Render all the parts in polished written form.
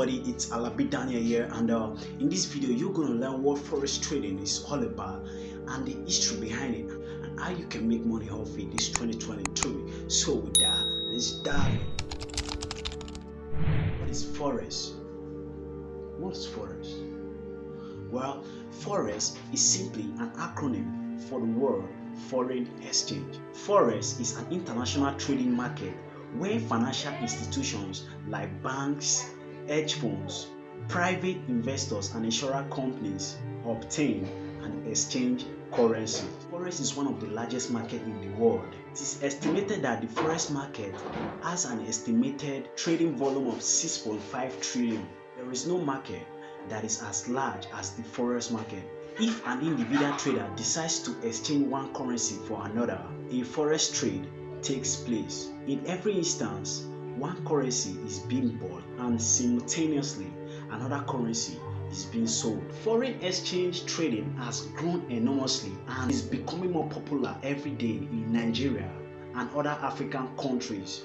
everybody, it's Alabi Daniel here, and in this video you're going to learn what forex trading is all about and the history behind it and how you can make money off it this 2023. So with that, let's dive in. What is forex? What's forex? Well, forex is simply an acronym for the word foreign exchange. Forex is an international trading market where financial institutions like banks, hedge funds, private investors, and insurance companies obtain and exchange currency. Forex is one of the largest markets in the world. It is estimated that the forex market has an estimated trading volume of 6.5 trillion. There is no market that is as large as the forex market. If an individual trader decides to exchange one currency for another, a forex trade takes place. In every instance, one currency is being bought and simultaneously another currency is being sold. Foreign exchange trading has grown enormously and is becoming more popular every day in Nigeria and other African countries.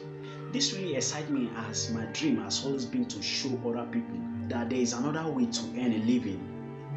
This really excites me, as my dream has always been to show other people that there is another way to earn a living,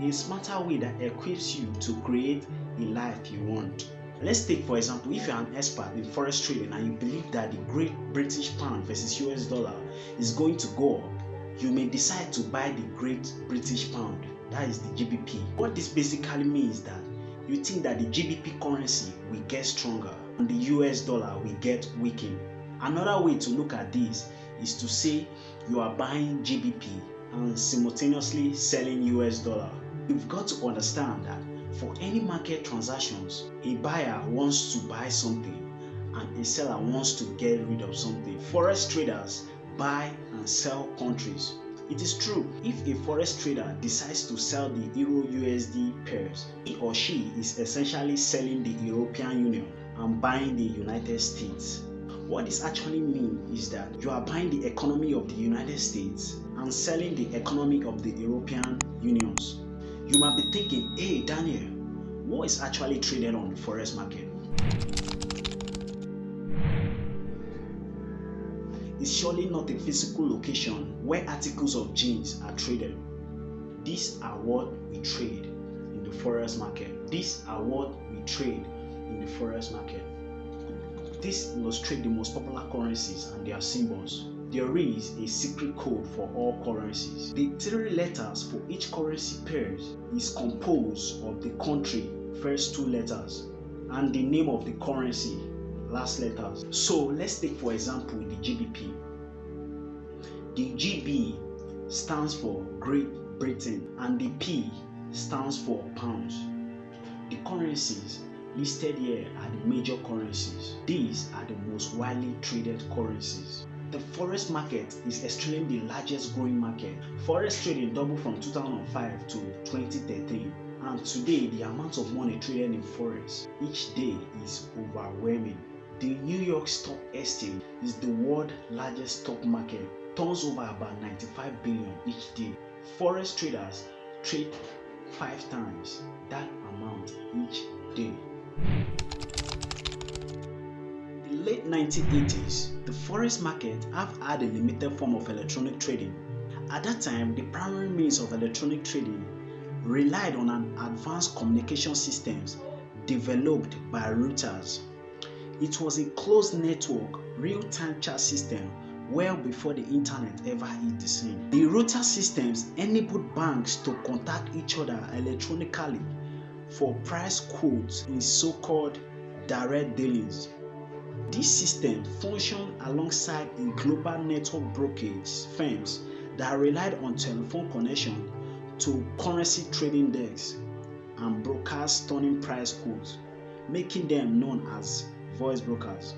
a smarter way that equips you to create a life you want. Let's take, for example, if you're an expert in forex trading and you believe that the Great British Pound versus US dollar is going to go up, you may decide to buy the Great British Pound, that is the GBP. What this basically means is that you think that the GBP currency will get stronger and the US dollar will get weakened. Another way to look at this is to say you are buying GBP and simultaneously selling US dollar. You've got to understand that for any market transactions, a buyer wants to buy something and a seller wants to get rid of something. Forex traders buy and sell countries. It is true, if a forex trader decides to sell the Euro USD pairs, he or she is essentially selling the European Union and buying the United States. What this actually means is that you are buying the economy of the United States and selling the economy of the European Unions. You might be thinking, hey Daniel, what is actually traded on the forex market? It's surely not a physical location where articles of jeans are traded. These are what we trade in the forex market. These are what we trade in the forex market. This illustrates the most popular currencies and their symbols. There is a secret code for all currencies. The 3 letters for each currency pair is composed of the country, first 2 letters, and the name of the currency, last letters. So let's take for example the GBP. The GB stands for Great Britain and the P stands for pounds. The currencies listed here are the major currencies. These are the most widely traded currencies. The forex market is extremely the largest growing market. Forex trading doubled from 2005 to 2013, and today the amount of money traded in forex each day is overwhelming. The New York Stock Exchange is the world's largest stock market, turns over about 95 billion each day. Forex traders trade 5 times that amount each day. In the late 1980s, the forex market have had a limited form of electronic trading. At that time, the primary means of electronic trading relied on an advanced communication systems developed by routers. It was a closed network, real-time chat system well before the internet ever hit the scene. The router systems enabled banks to contact each other electronically for price quotes in so-called direct dealings. This system functioned alongside a global network brokerage firms that relied on telephone connection to currency trading desks and brokers turning price quotes, making them known as voice brokers.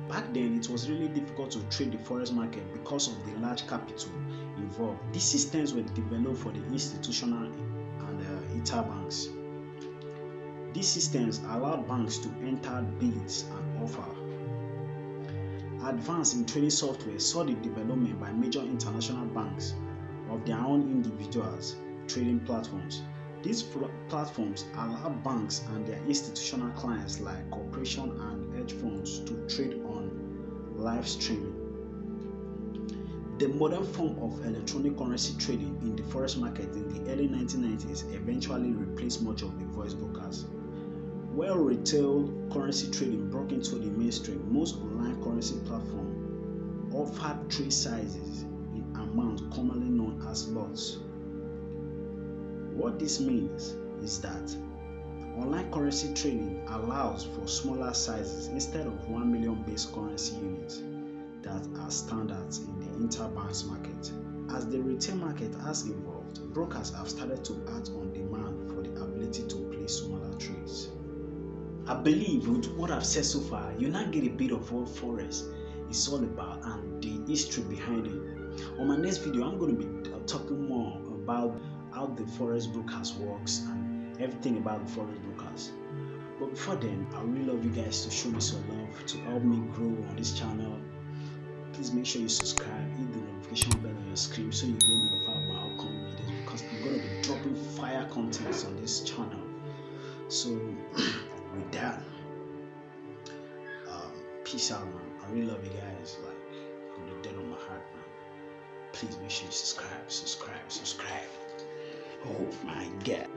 Back then, it was really difficult to trade the forex market because of the large capital involved. These systems were developed for the institutional and retail banks. These systems allowed banks to enter bids and offer. Advance in trading software saw the development by major international banks of their own individuals trading platforms. These platforms allow banks and their institutional clients like corporations and hedge funds to trade on live streaming. The modern form of electronic currency trading in the forex market in the early 1990s eventually replaced much of the voice brokers. While retail currency trading broke into the mainstream, most online currency platforms offered trade sizes in amounts commonly known as lots. What this means is that online currency trading allows for smaller sizes instead of 1 million base currency units that are standards in the interbank market. As the retail market has evolved, brokers have started to act on demand for the ability to place smaller trades. I believe with what I've said so far, you now get a bit of what Forex is all about and the history behind it. On my next video, I'm going to be talking more about how the Forex brokers works and everything about the Forex brokers. But before then, I really love you guys to show me some love, to help me grow on this channel. Please make sure you subscribe, hit the notification bell on your screen so you get notified about upcoming videos, because I'm going to be dropping fire contents on this channel. So with that, peace out, man. I really love you guys, like from the depth of my heart, man. Please make sure you subscribe. Oh my God.